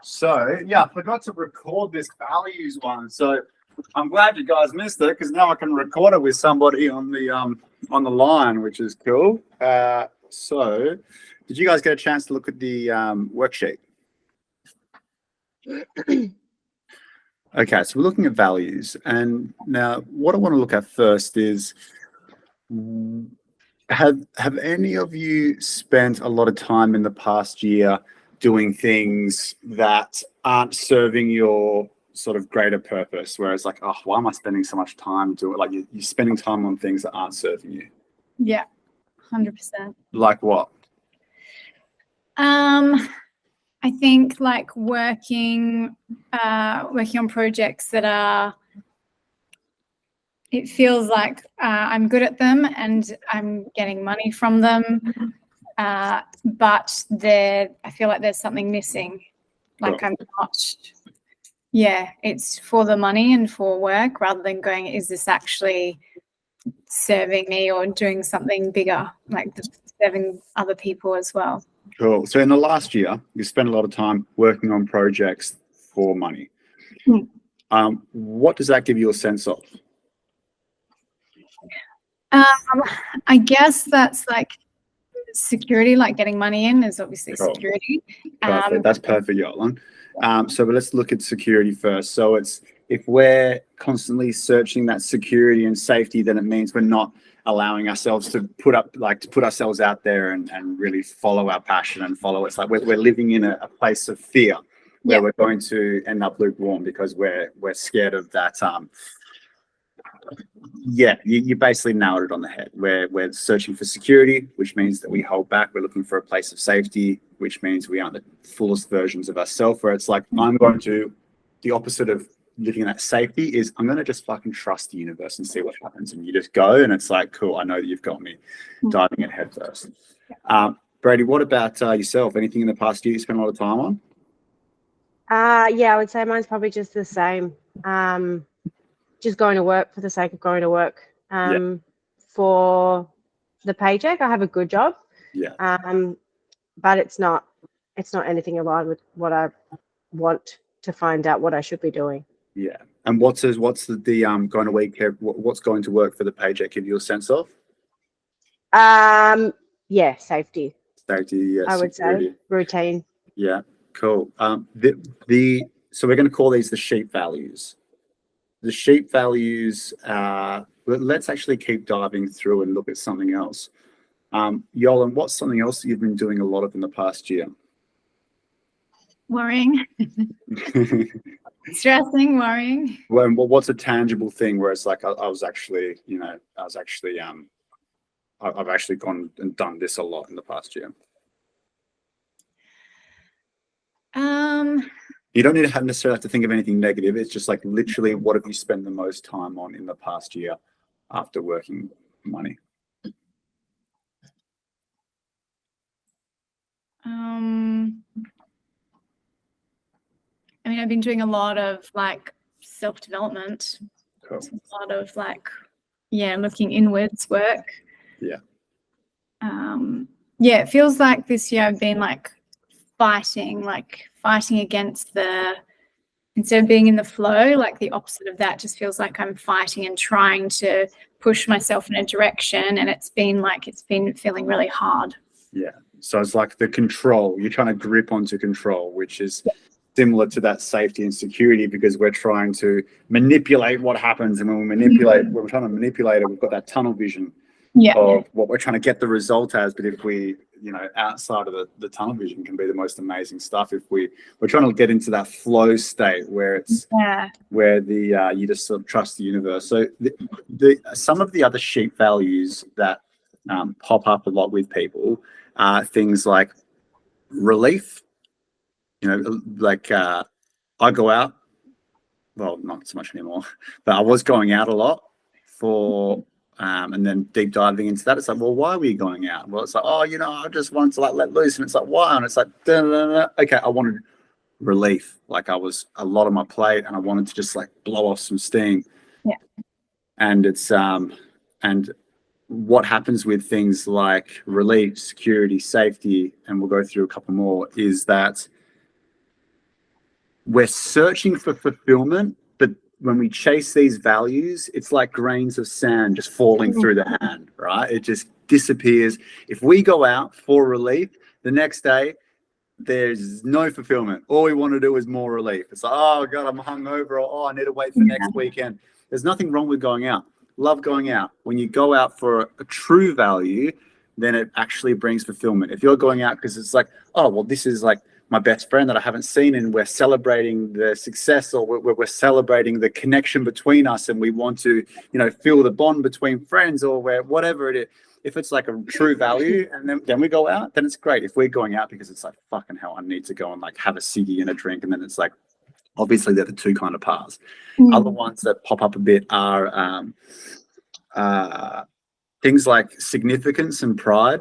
So yeah, I forgot to record this values one. So I'm glad you guys missed it because now I can record it with somebody on the line, which is cool. So did you guys get a chance to look at the worksheet? Okay, so we're looking at values, and now what I want to look at first is have any of you spent a lot of time in the past year doing things that aren't serving your sort of greater purpose, whereas like, oh, why am I spending so much time doing it? Like you're spending time on things that aren't serving you? Yeah, 100%. Like what? I think like working on projects that are, it feels like I'm good at them and I'm getting money from them, but I feel like there's something missing. Like Cool. I'm not, it's for the money and for work rather than going, is this actually serving me or doing something bigger, like serving other people as well. Cool. So in the last year, you spent a lot of time working on projects for money. What does that give you a sense of? I guess that's like security, like getting money in is obviously Cool. Security. Perfect. That's perfect, Yolan. So but let's look at security first. So if we're constantly searching that security and safety, then it means we're not allowing ourselves to put ourselves out there and really follow our passion and follow. It's like we're living in a place of fear where we're going to end up lukewarm because we're scared of that. You basically nailed it on the head. We're searching for security, which means that we hold back. We're looking for a place of safety, which means we aren't the fullest versions of ourselves, where it's like, the opposite of living in that safety is I'm going to just fucking trust the universe and see what happens. And you just go and it's like, cool, I know that you've got me, diving in head first. Brady, what about yourself? Anything in the past year you spent a lot of time on? I would say mine's probably just the same. Just going to work for the sake of going to work. For the paycheck, I have a good job. But it's not anything aligned with what I want to find out what I should be doing. Yeah. And what's the going to week? What's going to work for the paycheck give you a sense of? Safety. Safety, yeah. I would say routine. Yeah, cool. So we're going to call these the sheep values. The sheep values. Let's actually keep diving through and look at something else. Yolan, what's something else that you've been doing a lot of in the past year? Worrying. Stressing, worrying. Well, what's a tangible thing where it's like I've actually gone and done this a lot in the past year? You don't need to necessarily have to think of anything negative. It's just like literally, what have you spent the most time on in the past year after working money? I mean, I've been doing a lot of like self-development. Cool. A lot of like, looking inwards work. Yeah. It feels like this year I've been like fighting against instead of being in the flow, like the opposite of that just feels like I'm fighting and trying to push myself in a direction. And it's been feeling really hard. Yeah. So it's like the control, you're trying to grip onto control, which is similar to that safety and security because we're trying to manipulate what happens. And when we're trying to manipulate it, we've got that tunnel vision of what we're trying to get the result as. But if we, outside of the tunnel vision can be the most amazing stuff. If we're trying to get into that flow state where it's where you just sort of trust the universe. So some of the other sheep values that pop up a lot with people are things like relief. I go out, well, not so much anymore, but I was going out a lot and then deep diving into that. It's like, well, why were you going out? Well, it's like, I just wanted to like let loose. And it's like, why? And it's like, okay, I wanted relief. Like I was a lot on my plate and I wanted to just like blow off some steam. Yeah. And it's, and what happens with things like relief, security, safety, and we'll go through a couple more, is that we're searching for fulfillment, but when we chase these values, it's like grains of sand just falling through the hand, right? It just disappears. If we go out for relief, the next day, there's no fulfillment. All we want to do is more relief. It's like, oh God, I'm hungover, or oh, I need to wait for next weekend. There's nothing wrong with going out. Love going out. When you go out for a true value, then it actually brings fulfillment. If you're going out because it's like, oh, well, this is like my best friend that I haven't seen, and we're celebrating the success, or we're celebrating the connection between us, and we want to, feel the bond between friends, or whatever it is. If it's like a true value, and then we go out, then it's great. If we're going out because it's like, fucking hell, I need to go and like have a ciggy and a drink, and then it's like, obviously they're the two kind of paths. Other ones that pop up a bit are things like significance and pride.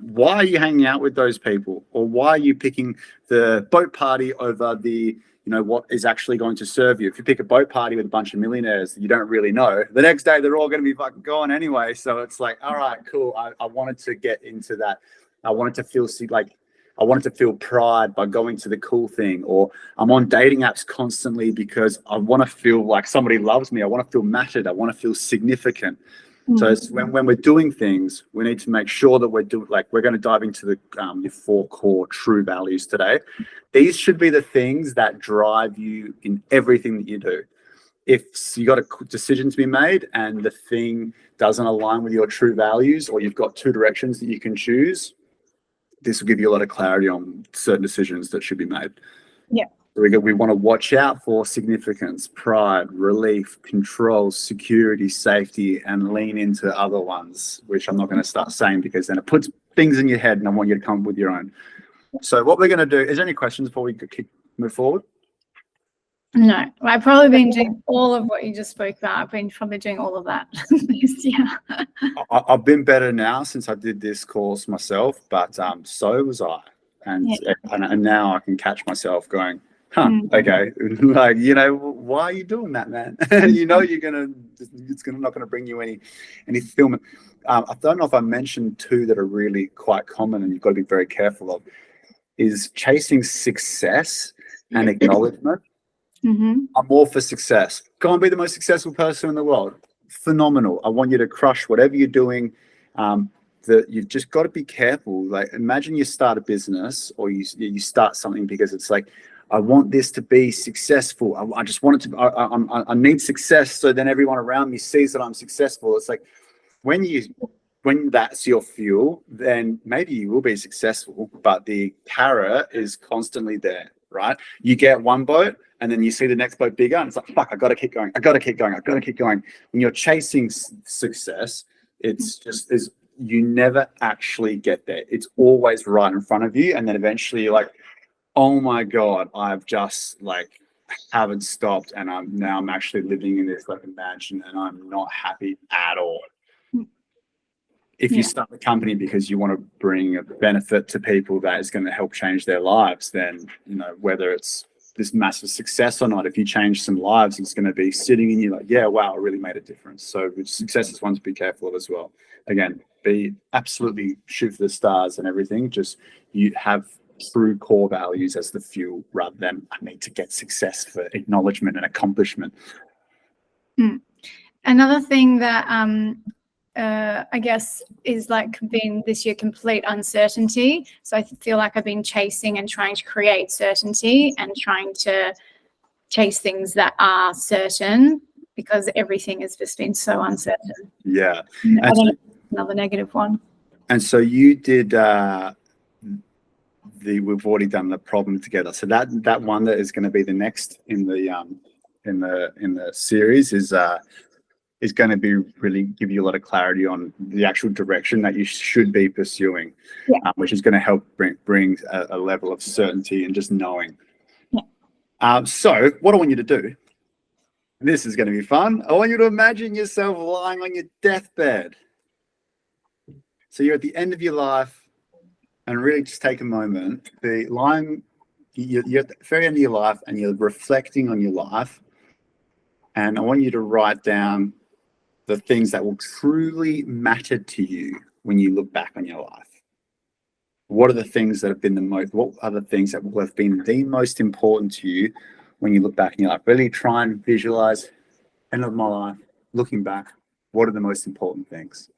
Why are you hanging out with those people? Or why are you picking the boat party over the, what is actually going to serve you? If you pick a boat party with a bunch of millionaires that you don't really know, the next day they're all going to be fucking gone anyway. So it's like, all right, cool. I wanted to get into that. I wanted to feel pride by going to the cool thing. Or I'm on dating apps constantly because I want to feel like somebody loves me. I want to feel mattered. I want to feel significant. So it's when we're doing things, we need to make sure that we're going to dive into the your 4 core true values today. These should be the things that drive you in everything that you do. If you got a decision to be made and the thing doesn't align with your true values, or you've got 2 directions that you can choose, this will give you a lot of clarity on certain decisions that should be made. Yeah. We want to watch out for significance, pride, relief, control, security, safety, and lean into other ones, which I'm not going to start saying because then it puts things in your head and I want you to come up with your own. So what we're going to do, is there any questions before we move forward? No, I've probably been doing all of what you just spoke about. I've been probably doing all of that this year. I've been better now since I did this course myself, but so was I. And now I can catch myself going, okay, like, why are you doing that, man? You're not gonna bring you any fulfillment. I don't know if I mentioned 2 that are really quite common and you've got to be very careful of, is chasing success and acknowledgement. I'm all for success. Go and be the most successful person in the world. Phenomenal. I want you to crush whatever you're doing. That you've just got to be careful. Like, imagine you start a business or you start something because it's like, I want this to be successful. I just want it to. I need success, so then everyone around me sees that I'm successful. It's like when that's your fuel, then maybe you will be successful. But the carrot is constantly there, right? You get one boat, and then you see the next boat bigger, and it's like, fuck, I got to keep going. I got to keep going. I got to keep going. When you're chasing success, it's just you never actually get there. It's always right in front of you, and then eventually you're like, oh my God, I've just haven't stopped, and I'm actually living in this fucking mansion, and I'm not happy at all. If you start the company because you want to bring a benefit to people that is going to help change their lives, then whether it's this massive success or not, if you change some lives, it's going to be sitting in you like, yeah, wow, I really made a difference. So success is one to be careful of as well. Again, be absolutely shoot for the stars and everything. Just you have true core values as the fuel rather than I need to get success for acknowledgement and accomplishment. Another thing that I guess is been this year complete uncertainty. So I feel like I've been chasing and trying to create certainty and trying to chase things that are certain because everything has just been so uncertain. Yeah. I don't know, another negative one. And so you did we've already done the problem together. So that one that is going to be the next in the series is going to be really give you a lot of clarity on the actual direction that you should be pursuing, which is going to help bring a level of certainty and just knowing. So what I want you to do, this is going to be fun. I want you to imagine yourself lying on your deathbed. So you're at the end of your life. And really just take a moment. You're at the very end of your life and you're reflecting on your life. And I want you to write down the things that will truly matter to you when you look back on your life. what are the things that have been the most, what are the things that have been the most important to you when you look back and you're like, really try and visualize end of my life, looking back, what are the most important things?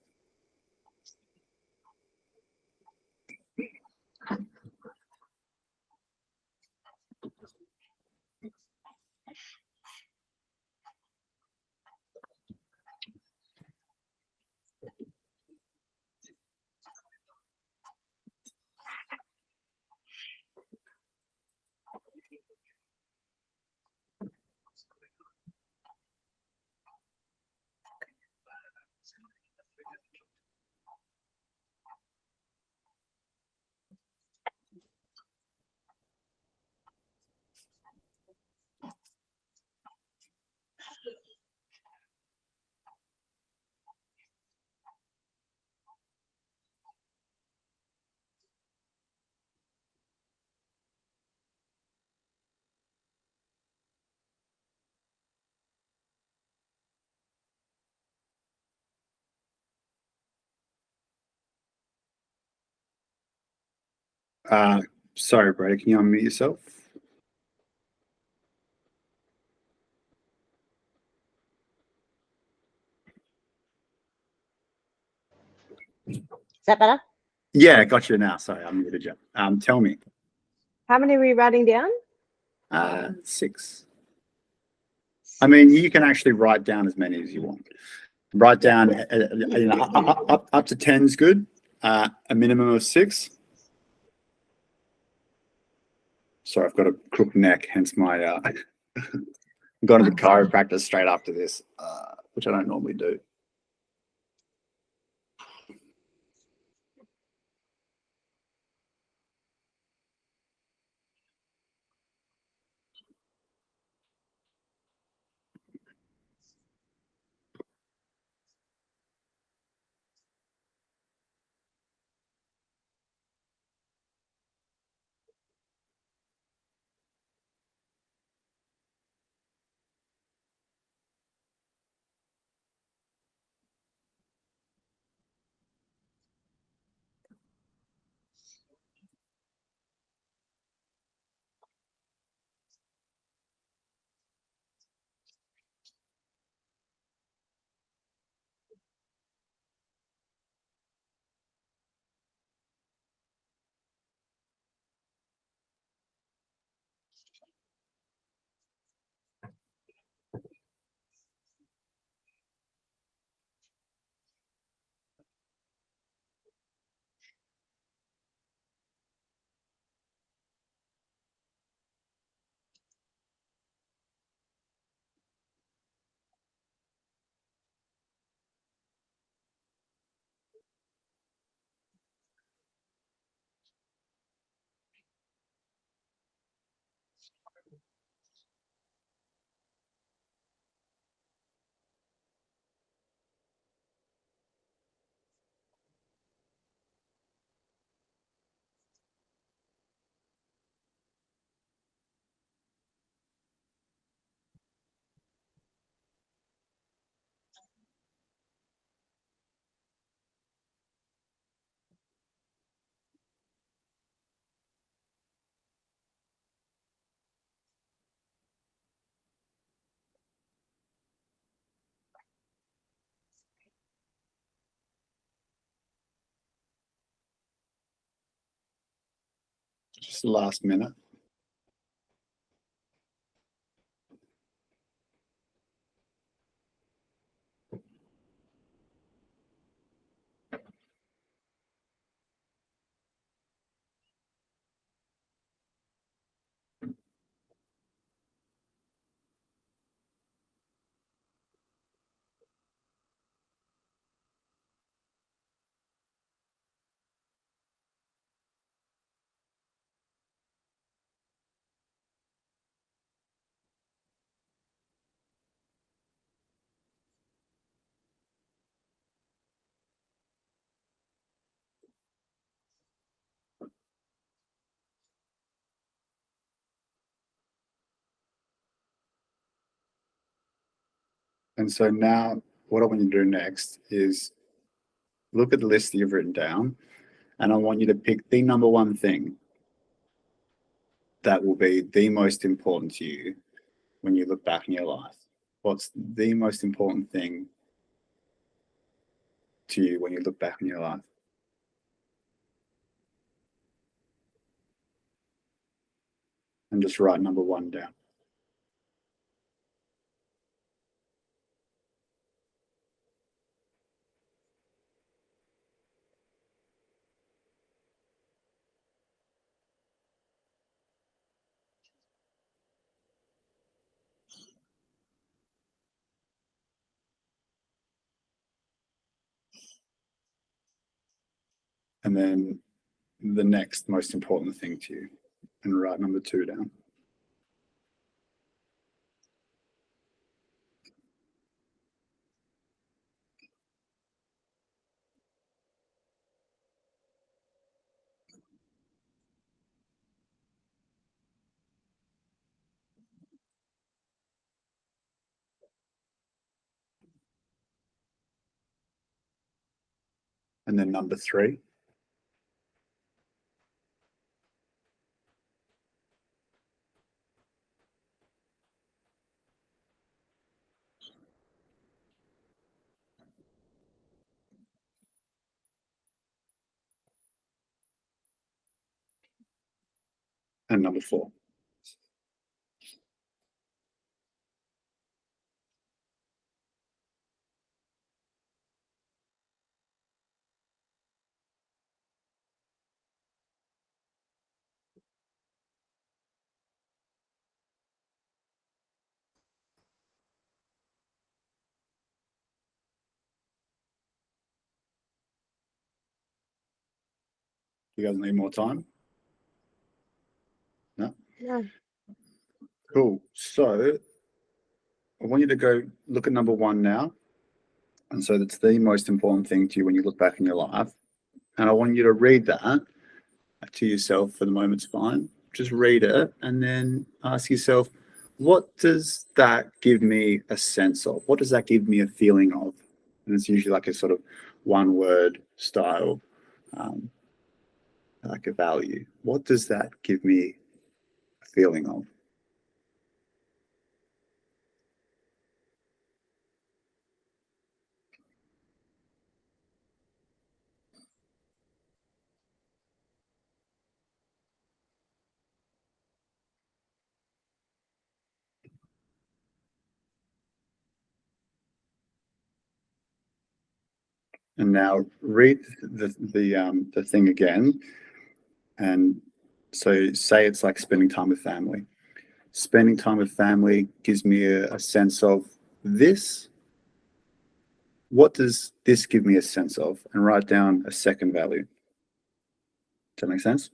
Sorry, Brady, can you unmute yourself? Is that better? Yeah, got you now. Sorry, I muted you. Tell me. How many were you writing down? 6. I mean, you can actually write down as many as you want. Write down, up to 10 is good. A minimum of 6. Sorry, I've got a crooked neck, hence my. I'm going to the chiropractor straight after this, which I don't normally do. Just the last minute. And so now what I want you to do next is look at the list that you've written down And I want you to pick the number one thing that will be the most important to you when you look back in your life. What's the most important thing to you when you look back in your life? And just write number one down. And then the next most important thing to you, and write number two down. And then number three. And number four. You guys need more time? No? Yeah. Cool. So I want you to go look at number one now. And so that's the most important thing to you when you look back in your life. And I want you to read that to yourself for the moment's fine. Just read it and then ask yourself, what does that give me a sense of? What does that give me a feeling of? And it's usually like a sort of one word style, like a value. What does that give me a feeling of? And now read the thing again. And so say it's like spending time with family. Spending time with family gives me a sense of this. What does this give me a sense of? And write down a second value. Does that make sense?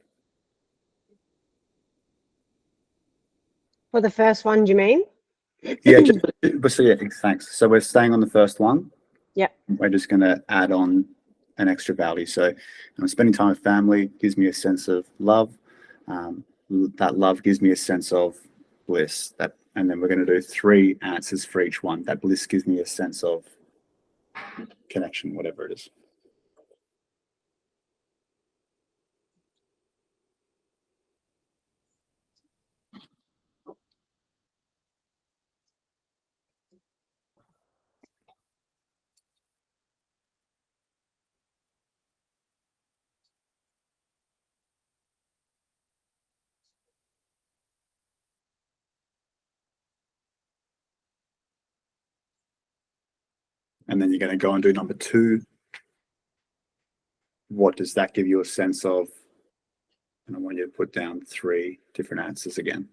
For the first one, do you mean? Yeah, so yeah, thanks. So we're staying on the first one. Yeah. We're just going to add on an extra value. So spending time with family gives me a sense of love. That love gives me a sense of bliss. And then we're going to do 3 answers for each one. That bliss gives me a sense of connection, whatever it is. And then you're going to go and do number 2. What does that give you a sense of? And I want you to put down 3 different answers again.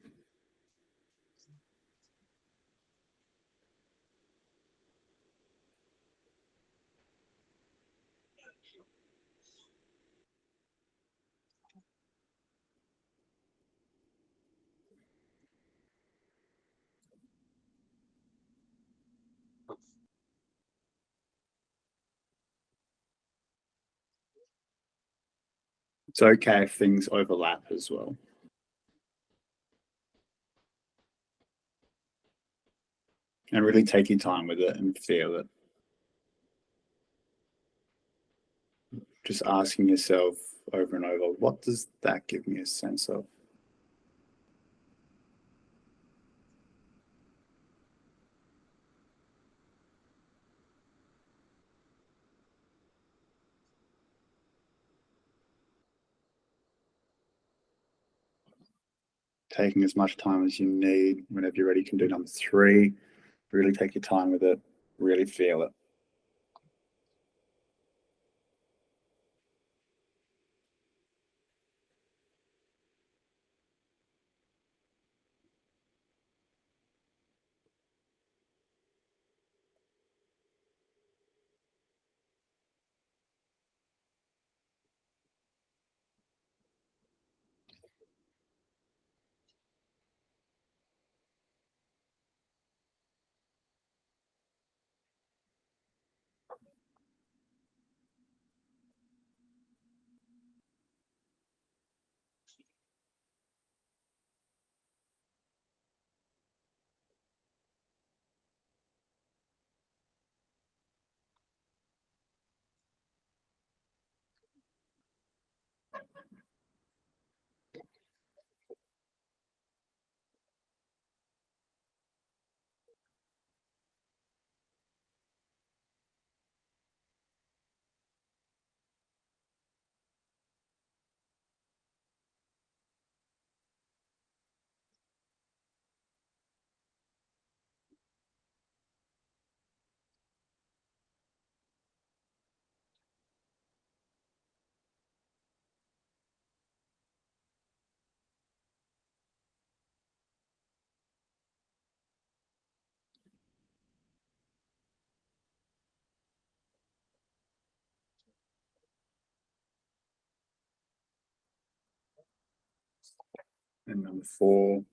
It's okay if things overlap as well. And really take your time with it and feel it. Just asking yourself, over and over. What does that give me a sense of? Taking as much time as you need. Whenever you're ready, you can do number 3. Really take your time with it. Really feel it. And number 4.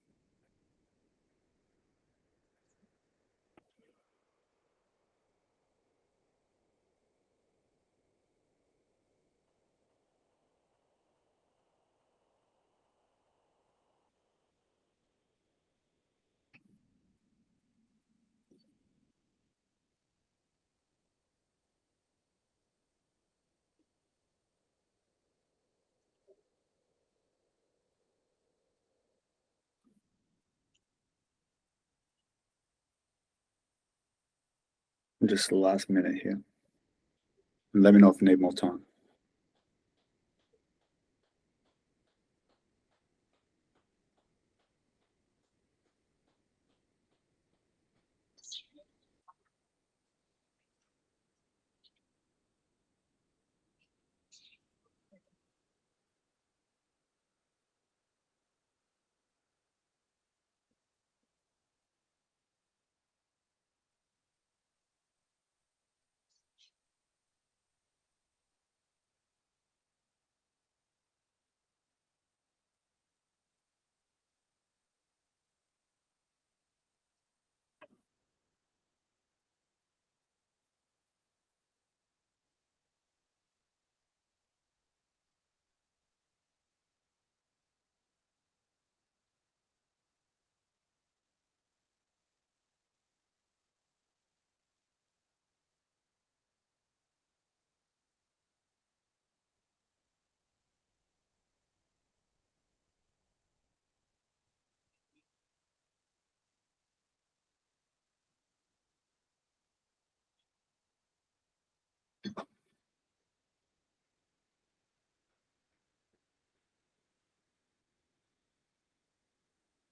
Just the last minute here. Let me know if you need more time.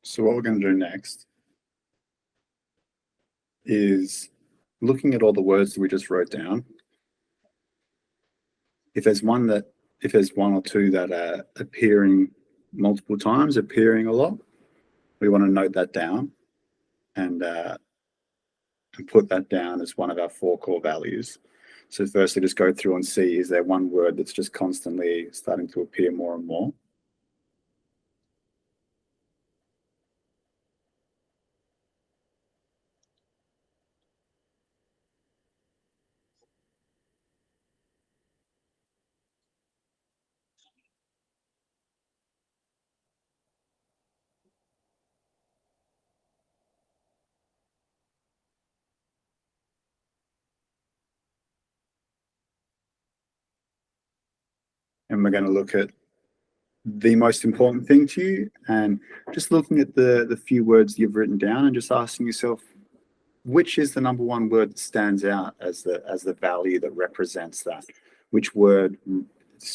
So what we're going to do next is looking at all the words that we just wrote down. If there's one or two that are appearing multiple times, appearing a lot, we want to note that down and put that down as one of our 4 core values. So firstly, just go through and see, is there one word that's just constantly starting to appear more and more? and we're going to look at the most important thing to you, and just looking at the few words you've written down and just asking yourself, which is the number one word that stands out as the value that represents that? Which word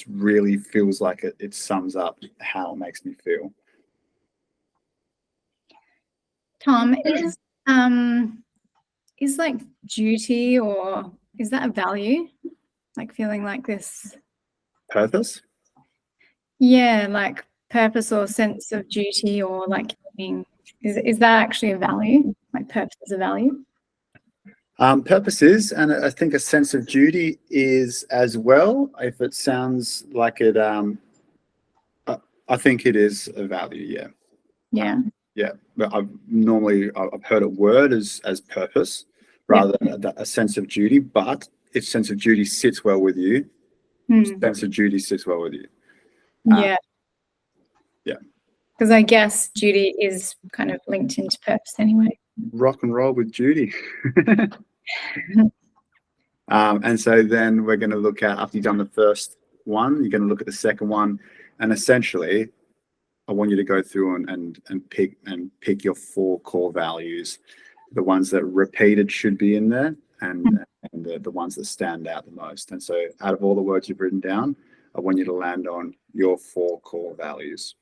really feels like it sums up how it makes me feel? Tom, is like duty, or is that a value? Like feeling like this? Purpose? Yeah, like purpose or sense of duty, or like being, is that actually a value? Like purpose is a value? Purpose is, and I think a sense of duty is as well. If it sounds like it, I think it is a value. Yeah. Yeah. Yeah, but I've heard it word as purpose rather than a sense of duty. But if sense of duty sits well with you, sense of duty sits well with you. Yeah. Yeah. Because I guess duty is kind of linked into purpose anyway. Rock and roll with duty. And so then we're going to look at, after you've done the first one, you're going to look at the second one, and essentially, I want you to go through and pick your 4 core values, the ones that repeated should be in there, and the ones that stand out the most. And so, out of all the words you've written down, I want you to land on your 4 core values.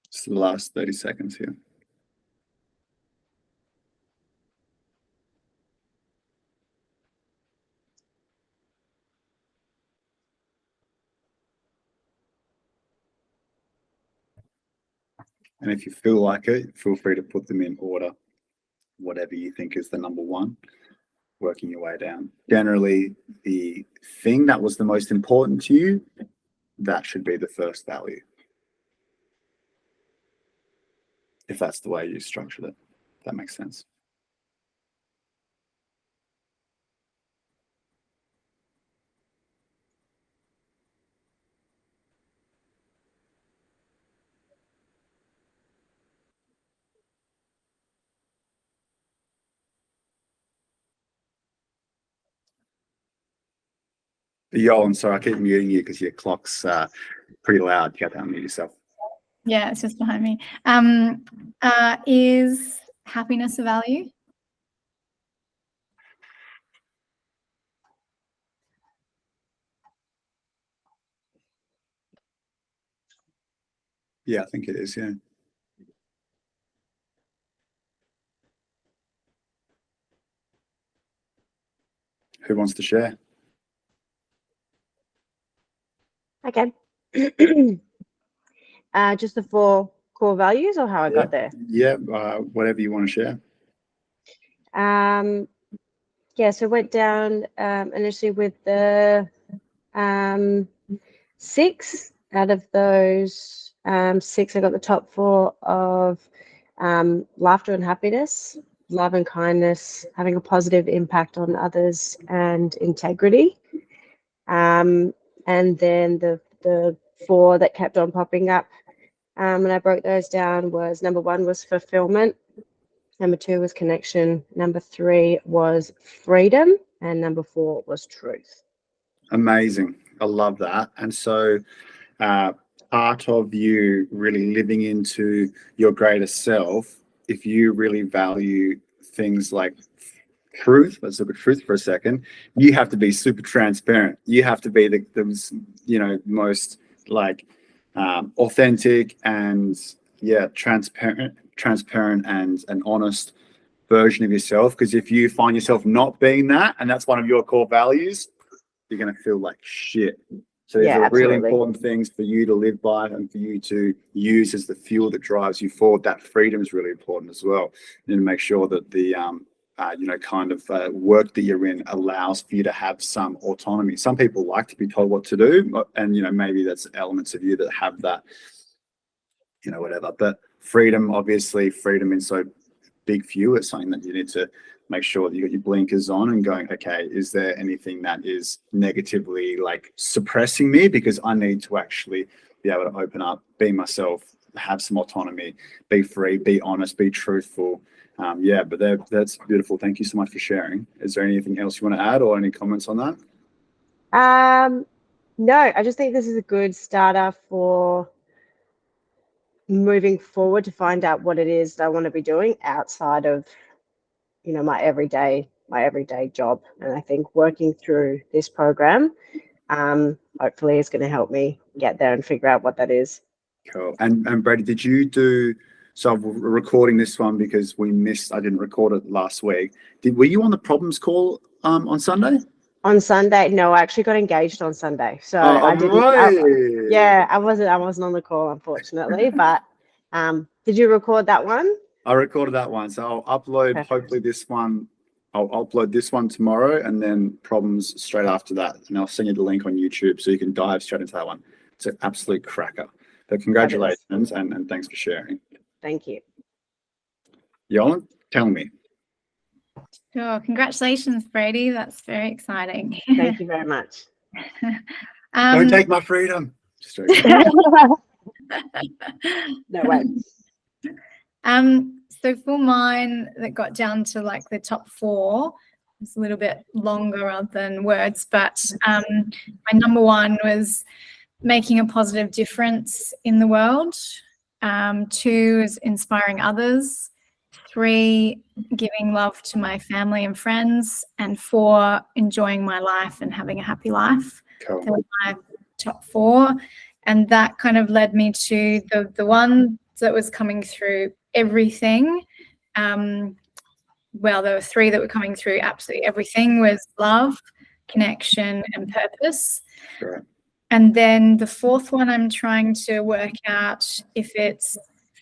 It's the last 30 seconds here. And if you feel like it, feel free to put them in order, whatever you think is the number one, working your way down. Generally, the thing that was the most important to you, that should be the first value. If that's the way you structured it, that makes sense. Yo, I'm sorry, I keep muting you because your clock's pretty loud. You have to unmute yourself. Yeah, it's just behind me. Is happiness a value? Yeah, I think it is, yeah. Who wants to share? Okay. Just the 4 core values, or how I got there? Yeah, whatever you want to share. Yeah, so went down initially with the 6. Out of those 6, I got the top 4 of laughter and happiness, love and kindness, having a positive impact on others, and integrity. And then the 4 that kept on popping up, and I broke those down, was number 1 was fulfillment, number 2 was connection, number 3 was freedom, and number 4 was truth. Amazing. I love that. And so part of you really living into your greater self, if you really value things like truth, let's look at truth for a second, you have to be super transparent. You have to be the most like authentic and transparent and honest version of yourself. Because if you find yourself not being that, and that's one of your core values, you're going to feel like shit. So these Yeah, are really absolutely. important things for you to live by and for you to use as the fuel that drives you forward. That freedom is really important as well. And make sure that the work that you're in allows for you to have some autonomy. Some people like to be told what to do, and maybe that's elements of you that have that, whatever. But freedom, obviously, freedom is so big for you. It's something that you need to make sure that you got your blinkers on and going, okay, is there anything that is negatively like suppressing me? Because I need to actually be able to open up, be myself, have some autonomy, be free, be honest, be truthful. But that's beautiful. Thank you so much for sharing. Is there anything else you want to add or any comments on that? No, I just think this is a good starter for moving forward to find out what it is that I want to be doing outside of my everyday job. And I think working through this program hopefully is going to help me get there and figure out what that is. Cool. And Brady, did you do, so I'm recording this one because I didn't record it last week. Were you on the problems call on Sunday? On Sunday? No, I actually got engaged on Sunday. So I didn't. Right. I wasn't on the call, unfortunately. But did you record that one? I recorded that one. So I'll upload hopefully this one. I'll upload this one tomorrow and then problems straight after that. And I'll send you the link on YouTube so you can dive straight into that one. It's an absolute cracker. But congratulations and thanks for sharing. Thank you. Yolan, tell me. Sure. Congratulations, Brady. That's very exciting. Thank you very much. Don't take my freedom. Just joking. No way. So for mine, that got down to like the top 4. It's a little bit longer rather than words, but my number 1 was making a positive difference in the world. 2 is inspiring others. 3, giving love to my family and friends. And 4, enjoying my life and having a happy life. Cool. They were my top 4. And that kind of led me to the one that was coming through everything. Well, there were 3 that were coming through absolutely everything, was love, connection, and purpose. Sure. And then the 4th one, I'm trying to work out if it's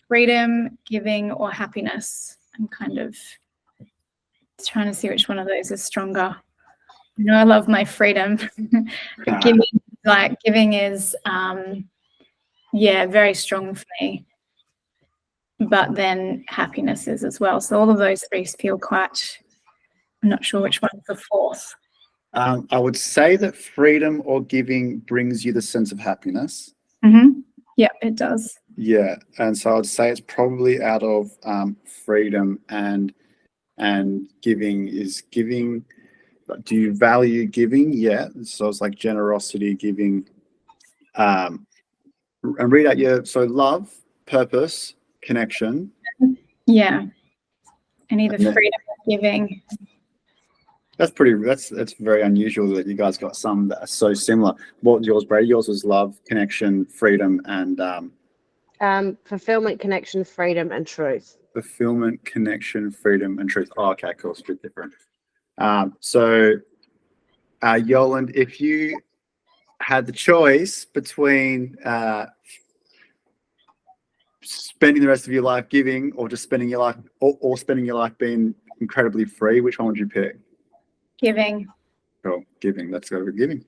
freedom, giving, or happiness. I'm kind of trying to see which one of those is stronger. I love my freedom. But giving is, very strong for me. But then happiness is as well. So all of those 3 feel quite, I'm not sure which one's the 4th. I would say that freedom or giving brings you the sense of happiness. Mm-hmm. Yeah, it does. Yeah, and so I would say it's probably out of freedom and giving is giving. Do you value giving? Yeah, so it's like generosity, giving, and read out so love, purpose, connection. Yeah, and either freedom or giving. That's very unusual that you guys got some that are so similar. What was yours, Brady? Yours was love, connection, freedom, and fulfillment, connection, freedom, and truth. Fulfillment, connection, freedom, and truth. Oh, okay, cool. It's a bit different. So, Yoland, if you had the choice between spending the rest of your life giving or just spending your life or spending your life being incredibly free, which one would you pick? Giving. Cool. Giving. Let's go with giving.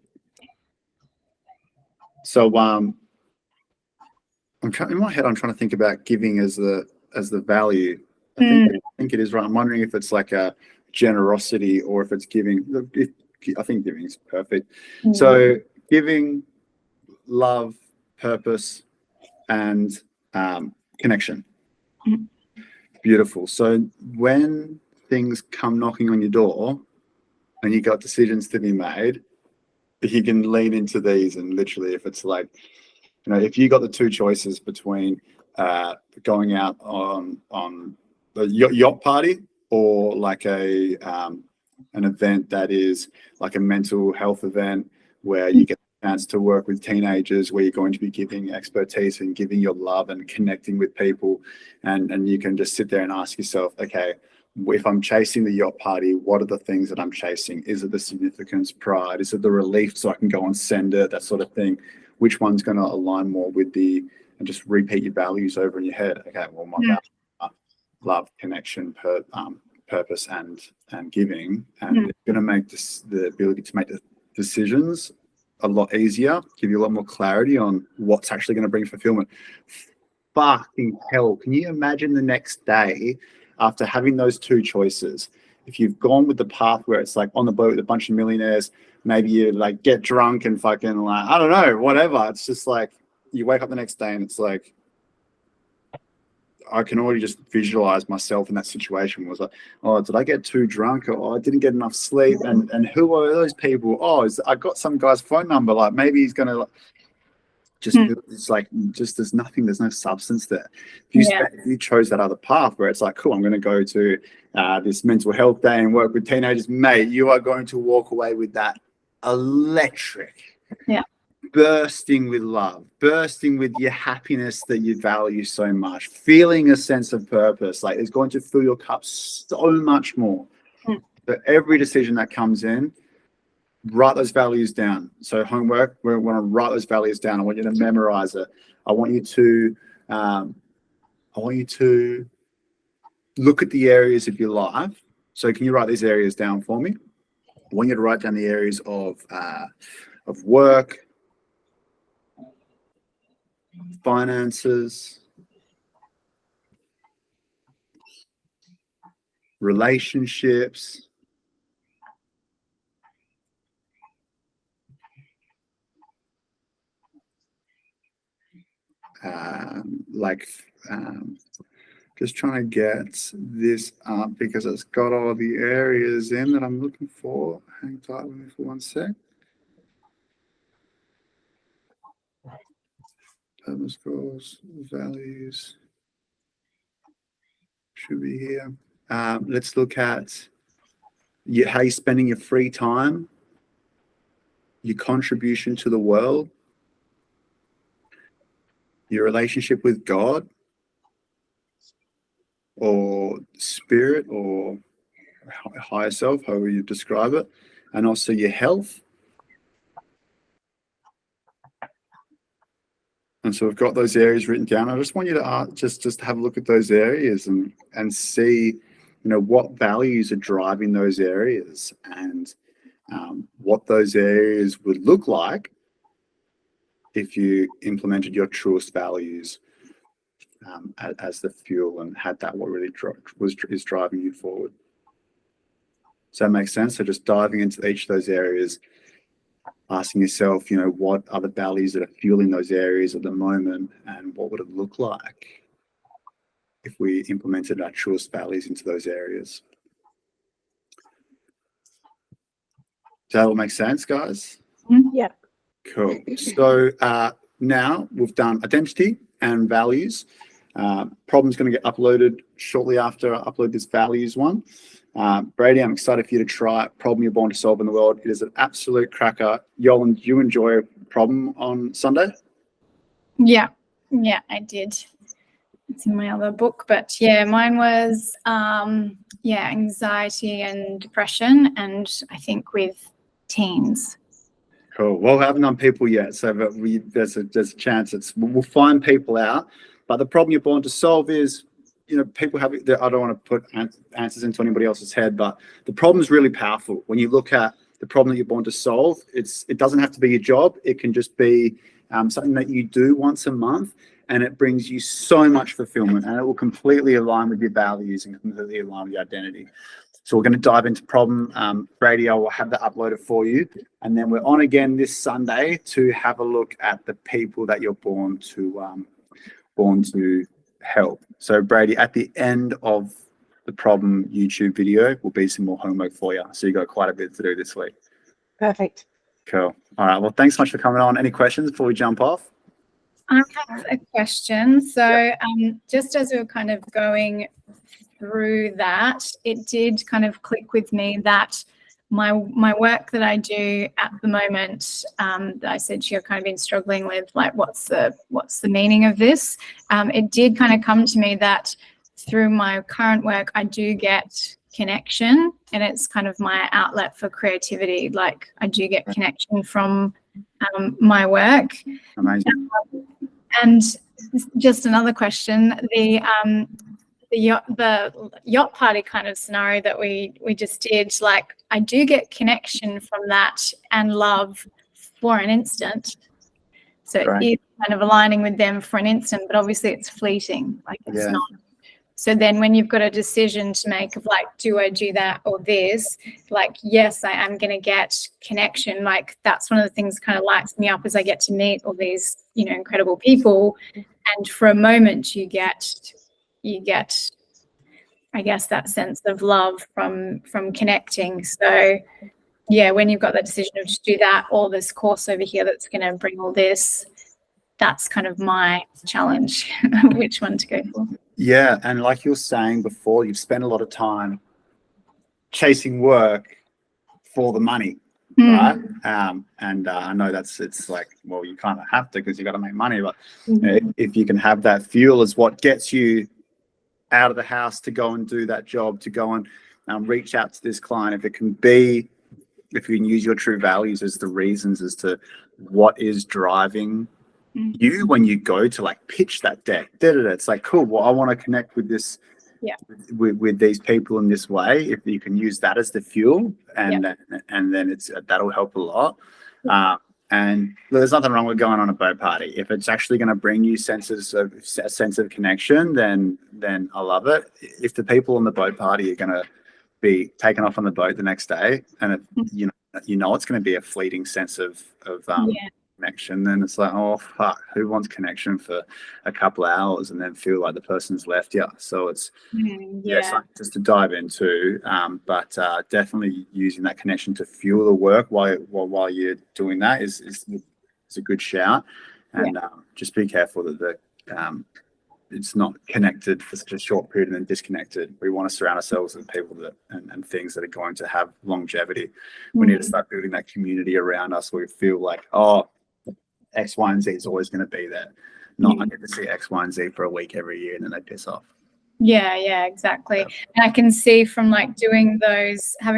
So in my head, I'm trying to think about giving as the value. I think it is right. I'm wondering if it's like a generosity or if it's giving. I think giving is perfect. Mm-hmm. So giving, love, purpose, and connection. Mm-hmm. Beautiful. So when things come knocking on your door and you got decisions to be made, you can lean into these, and literally if it's like, if you got the 2 choices between going out on the yacht party or like an event that is like a mental health event where you get the chance to work with teenagers, where you're going to be giving expertise and giving your love and connecting with people, and you can just sit there and ask yourself, okay, if I'm chasing the yacht party, what are the things that I'm chasing? Is it the significance, pride? Is it the relief so I can go and send it, that sort of thing? Which one's going to align more with and just repeat your values over in your head? Okay, well, my values are love, connection, purpose, and giving. And it's going to make the ability to make the decisions a lot easier, give you a lot more clarity on what's actually going to bring fulfillment. Fucking hell, can you imagine the next day after having those two choices? If you've gone with the path where it's like on the boat with a bunch of millionaires, maybe you like get drunk and fucking like, I don't know, whatever. It's just like you wake up the next day and it's like, I can already just visualize myself in that situation. Was like, oh, did I get too drunk? Or I didn't get enough sleep. And who are those people? Oh, I got some guy's phone number. Like maybe he's going to just, it's like, just there's nothing, there's no substance there. If you chose that other path where it's like, cool, I'm going to go to this mental health day and work with teenagers, mate, you are going to walk away with that electric. Yeah. Bursting with love, bursting with your happiness that you value so much, feeling a sense of purpose. Like it's going to fill your cup so much more. So every decision that comes in, write those values down. So homework, we want to write those values down. I want you to memorize it. I want you to look at the areas of your life. So can you write these areas down for me? I want you to write down the areas of work, finances, relationships, just trying to get this up because it's got all the areas in that I'm looking for. Hang tight with me for 1 sec. Purpose, goals, values should be here. Let's look at how you're spending your free time, your contribution to the world, your relationship with God or spirit or higher self, however you describe it, and also your health. And so we've got those areas written down. I just want you to just have a look at those areas and see, what values are driving those areas and what those areas would look like if you implemented your truest values as the fuel and had that what really is driving you forward. Does that make sense? So just diving into each of those areas, asking yourself, what are the values that are fueling those areas at the moment, and what would it look like if we implemented our truest values into those areas? Does that all make sense, guys? Yeah. Cool. So now we've done identity and values. Problem's going to get uploaded shortly after I upload this values one. Brady, I'm excited for you to try Problem You're Born to Solve in the World. It is an absolute cracker. Yolan, did you enjoy Problem on Sunday? Yeah, I did. It's in my other book, but yeah, mine was anxiety and depression, and I think with teens. Cool. Well, we haven't done people yet, so there's a chance we'll find people out. But the problem you're born to solve is, people have. I don't want to put answers into anybody else's head, but the problem is really powerful. When you look at the problem that you're born to solve, it doesn't have to be your job. It can just be something that you do once a month, and it brings you so much fulfillment, and it will completely align with your values and completely align with your identity. So we're going to dive into problem. Brady, I will have that uploaded for you. And then we're on again this Sunday to have a look at the people that you're born to help. So Brady, at the end of the problem YouTube video will be some more homework for you. So you got quite a bit to do this week. Perfect. Cool. All right. Well, thanks so much for coming on. Any questions before we jump off? I have a question. So just as we were kind of going through that, it did kind of click with me that my work that I do at the moment, that I said you've kind of been struggling with, like, what's the meaning of this? It did kind of come to me that through my current work, I do get connection, and it's kind of my outlet for creativity. Like I do get connection from my work. Amazing. And just another question, the yacht party kind of scenario that we just did, like I do get connection from that and love for an instant. So Right. it's kind of aligning with them for an instant, but obviously it's fleeting. Like it's not. So then when you've got a decision to make of like, do I do that or this? Like, yes, I am going to get connection. Like that's one of the things that kind of lights me up as I get to meet all these, you know, incredible people. And for a moment you get, I guess, that sense of love from connecting. So yeah, when you've got that decision of just do that or this course over here that's going to bring all this, that's kind of my challenge, which one to go for. Yeah, and like you were saying before, you've spent a lot of time chasing work for the money, right? And I know it's like, well, you kind of have to because you got to make money, but if you can have that fuel as what gets you out of the house to go and do that job, to go and reach out to this client, if you can use your true values as the reasons as to what is driving you when you go to like pitch that deck, it's like, cool, well, I want to connect with this, with these people in this way. If you can use that as the fuel, and then that'll help a lot. And there's nothing wrong with going on a boat party if it's actually going to bring you a sense of connection. Then I love it. If the people on the boat party are going to be taken off on the boat the next day, and you know it's going to be a fleeting sense of connection, then it's like, oh fuck, who wants connection for a couple of hours and then feel like the person's left you? So it's something just to dive into, but definitely using that connection to fuel the work while you're doing that is a good shout. And just be careful that it's not connected for such a short period and then disconnected. We want to surround ourselves with people and things that are going to have longevity. We need to start building that community around us where we feel like, oh, X, Y, and Z is always going to be there. Not I get to see X, Y, and Z for a week every year and then they piss off. Yeah, exactly. And I can see from like having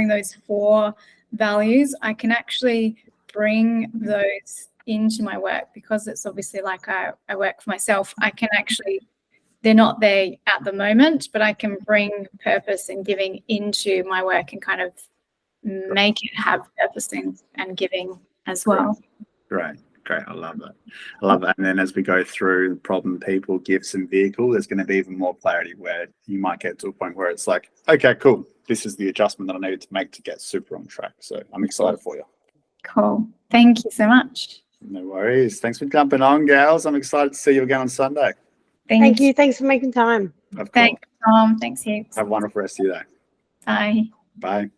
those 4 values, I can actually bring those into my work because it's obviously like I work for myself. I can actually, they're not there at the moment, but I can bring purpose and giving into my work and kind of make it have purpose and giving as well. Great. I love it. And then as we go through problem, people, gifts, and vehicle, there's going to be even more clarity where you might get to a point where it's like, okay, cool, this is the adjustment that I needed to make to get super on track. So I'm excited for you. Cool. Thank you so much. No worries. Thanks for jumping on, gals. I'm excited to see you again on Sunday. Thank you. Thanks for making time. Thanks, Tom. Thanks, heaps. Have a wonderful rest of your day. Bye. Bye.